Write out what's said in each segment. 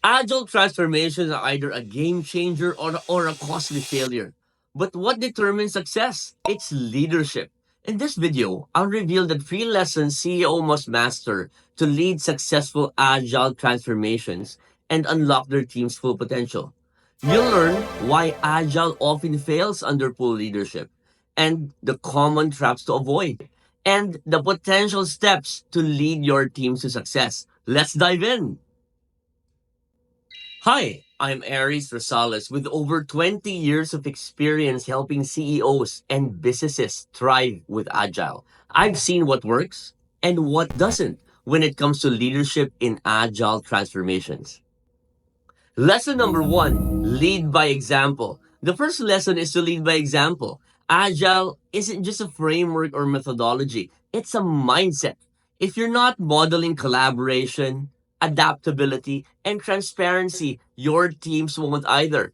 Agile transformations are either a game changer or a costly failure. But what determines success? It's leadership. In this video, I'll reveal the 3 lessons CEO must master to lead successful agile transformations and unlock their team's full potential. You'll learn why agile often fails under poor leadership and the common traps to avoid and the potential steps to lead your team to success. Let's dive in. Hi, I'm Aries Rosales with over 20 years of experience helping CEOs and businesses thrive with Agile. I've seen what works and what doesn't when it comes to leadership in Agile transformations. Lesson number 1, lead by example. The first lesson is to lead by example. Agile isn't just a framework or methodology, it's a mindset. If you're not modeling collaboration, adaptability, and transparency, your teams won't either.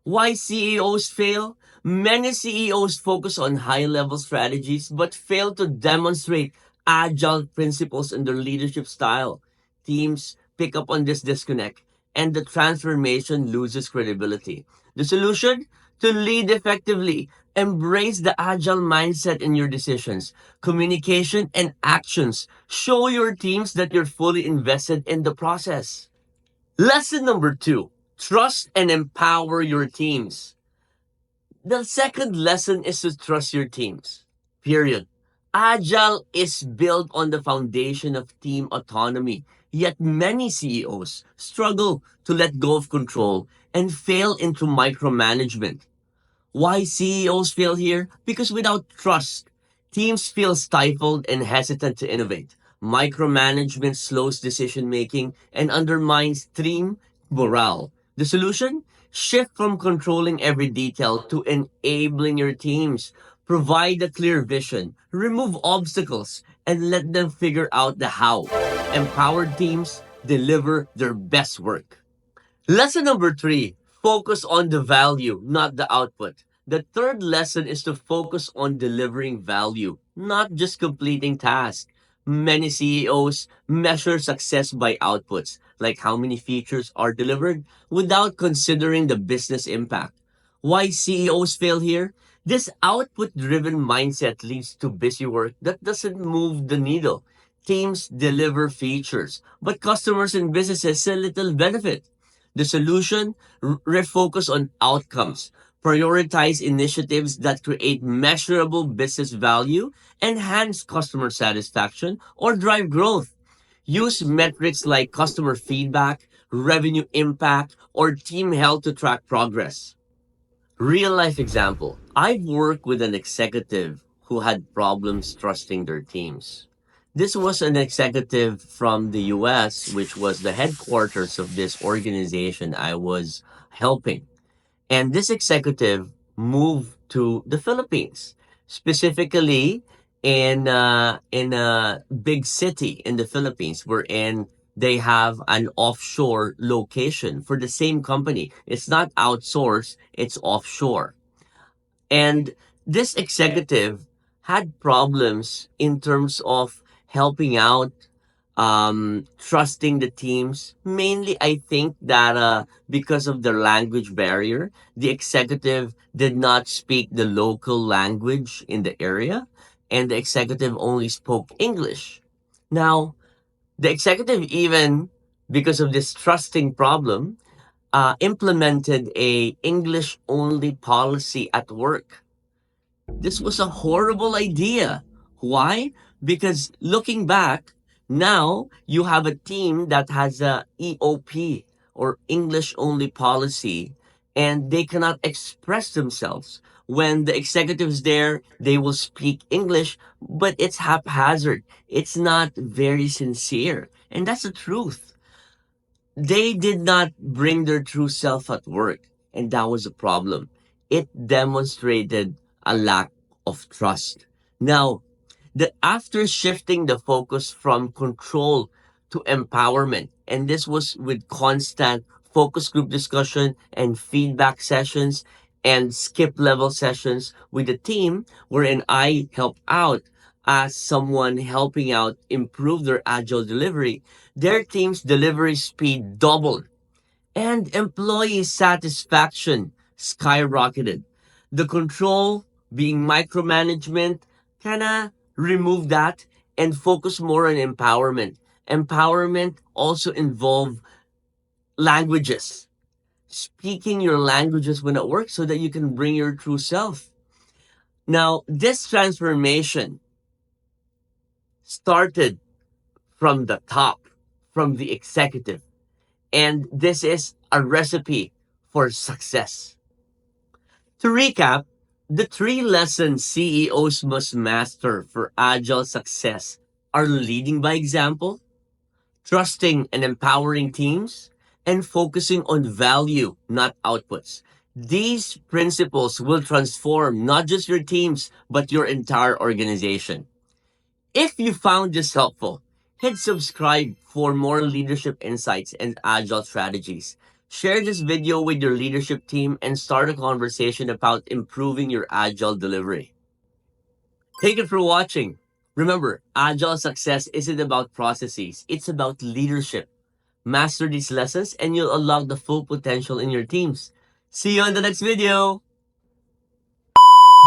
Why CEOs fail? Many CEOs focus on high level strategies but fail to demonstrate agile principles in their leadership style. Teams pick up on this disconnect and the transformation loses credibility. The solution? To lead effectively. Embrace the agile mindset in your decisions, communication, and actions. Show your teams that you're fully invested in the process. Lesson number 2, trust and empower your teams. The second lesson is to trust your teams. Period. Agile is built on the foundation of team autonomy, yet many CEOs struggle to let go of control and fail into micromanagement. Why CEOs fail here? Because without trust, teams feel stifled and hesitant to innovate. Micromanagement slows decision making and undermines team morale. The solution? Shift from controlling every detail to enabling your teams. Provide a clear vision, remove obstacles, and let them figure out the how. Empowered teams deliver their best work. Lesson number 3, focus on the value, not the output. The third lesson is to focus on delivering value, not just completing tasks. Many CEOs measure success by outputs, like how many features are delivered, without considering the business impact. Why CEOs fail here? This output driven mindset leads to busy work that doesn't move the needle. Teams deliver features, but customers and businesses see little benefit. The solution? Refocus on outcomes. Prioritize initiatives that create measurable business value, enhance customer satisfaction, or drive growth. Use metrics like customer feedback, revenue impact, or team health to track progress. Real life example. I've worked with an executive who had problems trusting their teams. This was an executive from the US, which was the headquarters of this organization I was helping. And this executive moved to the Philippines, specifically in a big city in the Philippines, wherein they have an offshore location for the same company. It's not outsourced; it's offshore. And this executive had problems in terms of helping out, trusting the teams. Mainly, I think that because of the language barrier, the executive did not speak the local language in the area, and the executive only spoke English. Now, the executive, even because of this trusting problem, implemented a English only policy at work. This was a horrible idea. Why? Because looking back, now you have a team that has a EOP or English only policy and they cannot express themselves. When the executives there, they will speak English, but it's haphazard. It's not very sincere. And that's the truth. They did not bring their true self at work, and that was a problem. It demonstrated a lack of trust. Now, after shifting the focus from control to empowerment, and this was with constant focus group discussion and feedback sessions and skip level sessions with the team wherein I help out. as someone helping out improve their agile delivery, their team's delivery speed doubled and employee satisfaction skyrocketed. The control, being micromanagement, kind of remove that and focus more on empowerment. Empowerment also involve languages, speaking your languages when at work so that you can bring your true self. Now, this transformation started from the top, from the executive, and this is a recipe for success. To recap, the three lessons CEOs must master for agile success are leading by example, trusting and empowering teams, and focusing on value, not outputs. These principles will transform not just your teams, but your entire organization. If you found this helpful, hit subscribe for more leadership insights and agile strategies. Share this video with your leadership team and start a conversation about improving your agile delivery. Thank you for watching. Remember, agile success isn't about processes, it's about leadership. Master these lessons and you'll unlock the full potential in your teams. See you on the next video.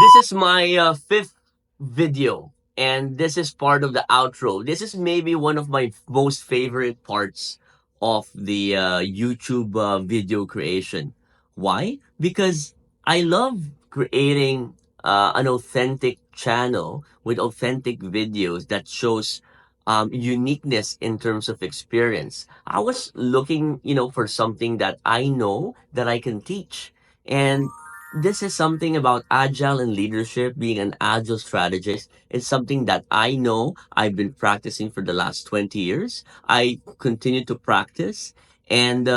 This is my fifth video, and this is part of the outro. This is maybe one of my most favorite parts of the YouTube video creation. Why? Because I love creating an authentic channel with authentic videos that shows uniqueness in terms of experience. I was looking, for something that I know that I can teach. And this is something about agile and leadership, being an agile strategist. It's something that I know I've been practicing for the last 20 years. I continue to practice. And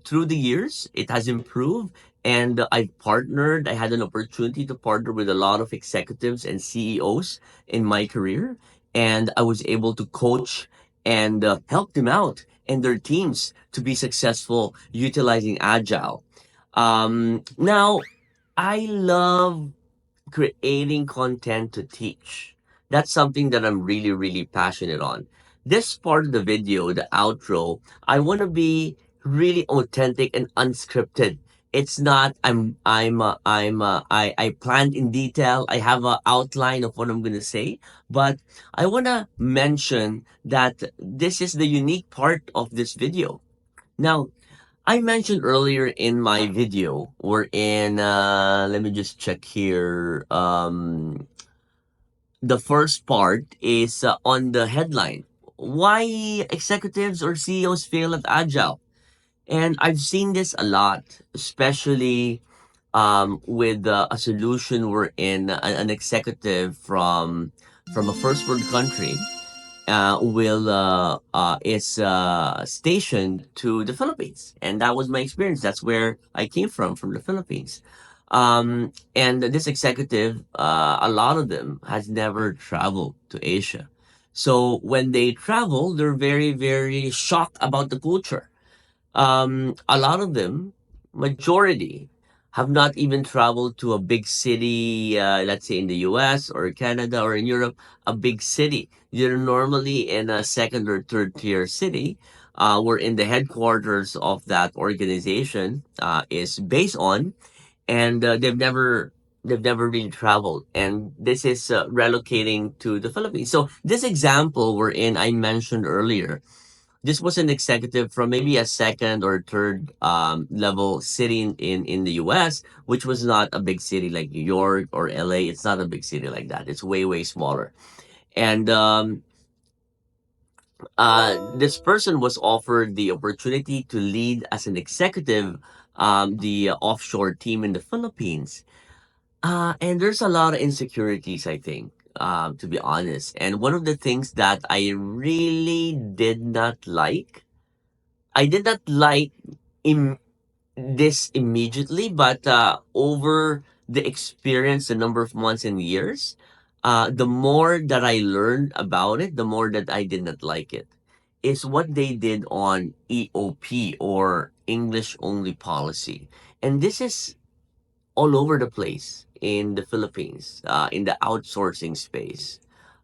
through the years, it has improved. And I had an opportunity to partner with a lot of executives and CEOs in my career. And I was able to coach and help them out and their teams to be successful utilizing Agile. Now, I love creating content to teach. That's something that I'm really, really passionate on. This part of the video, the outro, I want to be really authentic and unscripted. It's not I planned in detail. I have an outline of what I'm gonna say, but I wanna mention that this is the unique part of this video. Now, I mentioned earlier in my video, let me just check here. The first part is on the headline. Why executives or CEOs fail at Agile? And I've seen this a lot, especially with a solution where an executive from a first world country will is stationed to the Philippines, and that was my experience. That's where I came from the Philippines. And this executive, a lot of them has never traveled to Asia, so when they travel, they're very very shocked about the culture. A lot of them, majority, have not even traveled to a big city, let's say in the US or Canada or in Europe, a big city. You're normally in a second or third tier city, where in the headquarters of that organization is based on, and they've never really traveled, and this is relocating to the Philippines. So this example we're in, I mentioned earlier, this was an executive from maybe a second or third level city in the US, which was not a big city like New York or LA. It's not a big city like that. It's way, way smaller. And this person was offered the opportunity to lead as an executive the offshore team in the Philippines. And there's a lot of insecurities, I think, to be honest. And one of the things that I did not like Im- this immediately, but over the experience, the number of months and years, the more that I learned about it, the more that I did not like it. Is what they did on EOP, or English only policy. And this is all over the place in the Philippines, in the outsourcing space.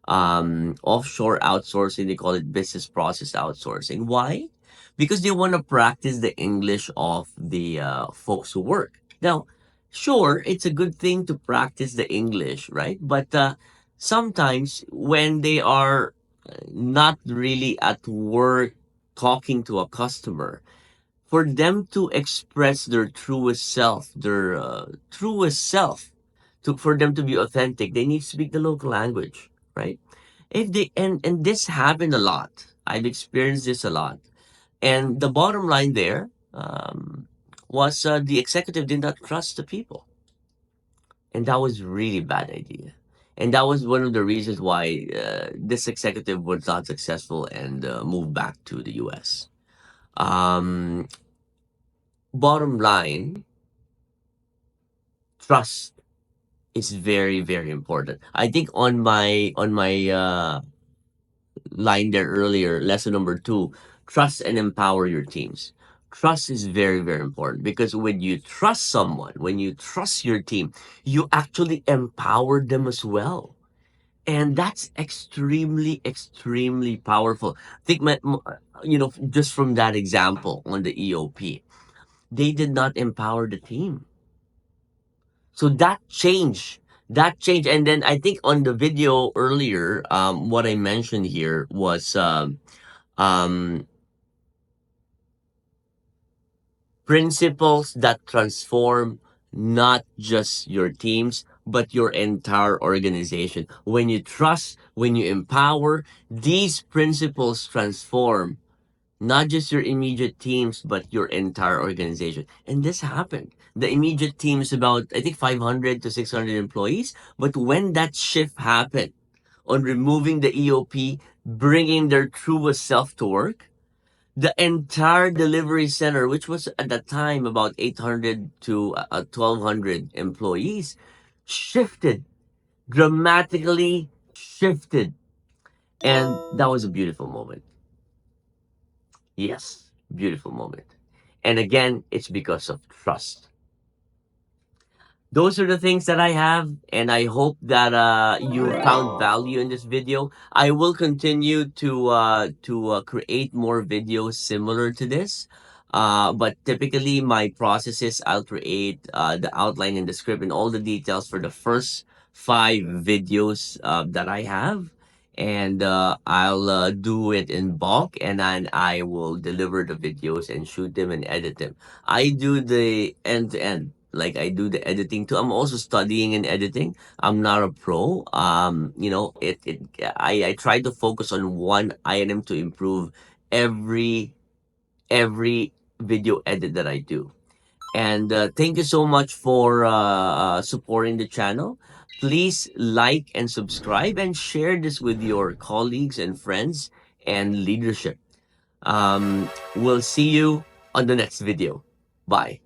offshore outsourcing. They call it business process outsourcing. Why? Because they want to practice the English of the folks who work. Now, sure, it's a good thing to practice the English, right? But sometimes when they are not really at work talking to a customer, for them to express their truest self, their truest self, for them to be authentic, they need to speak the local language, right? If they and this happened a lot. I've experienced this a lot, and the bottom line there was the executive did not trust the people, and that was really bad idea. And that was one of the reasons why this executive was not successful and moved back to the U.S. Um, Bottom line, trust is very very important. I think on my line there earlier, lesson number 2, trust and empower your teams. Trust is very very important, because when you trust someone, when you trust your team, you actually empower them as well, and that's extremely extremely powerful. Think just from that example on the EOP, they did not empower the team. So that change, and then I think on the video earlier, what I mentioned here was um, principles that transform not just your teams but your entire organization. When you trust, when you empower, these principles transform not just your immediate teams but your entire organization. And this happened. The immediate team is about, I think, 500 to 600 employees, but when that shift happened on removing the EOP, bringing their truest self to work, the entire delivery center, which was at that time about 800 to 1200 employees, shifted, dramatically shifted. And that was a beautiful moment. Yes, beautiful moment. And again, it's because of trust. Those are the things that I have, and I hope that you found value in this video. I will continue to create more videos similar to this. But typically, my process is I'll create the outline and the script and all the details for the first 5 videos that I have, and I'll do it in bulk, and then I will deliver the videos and shoot them and edit them. I do the end to end. Like, I do the editing too. I'm also studying in editing. I'm not a pro. I try to focus on one item to improve every every video edit that I do. And thank you so much for supporting the channel. Please like and subscribe and share this with your colleagues and friends and leadership. We'll see you on the next video. Bye.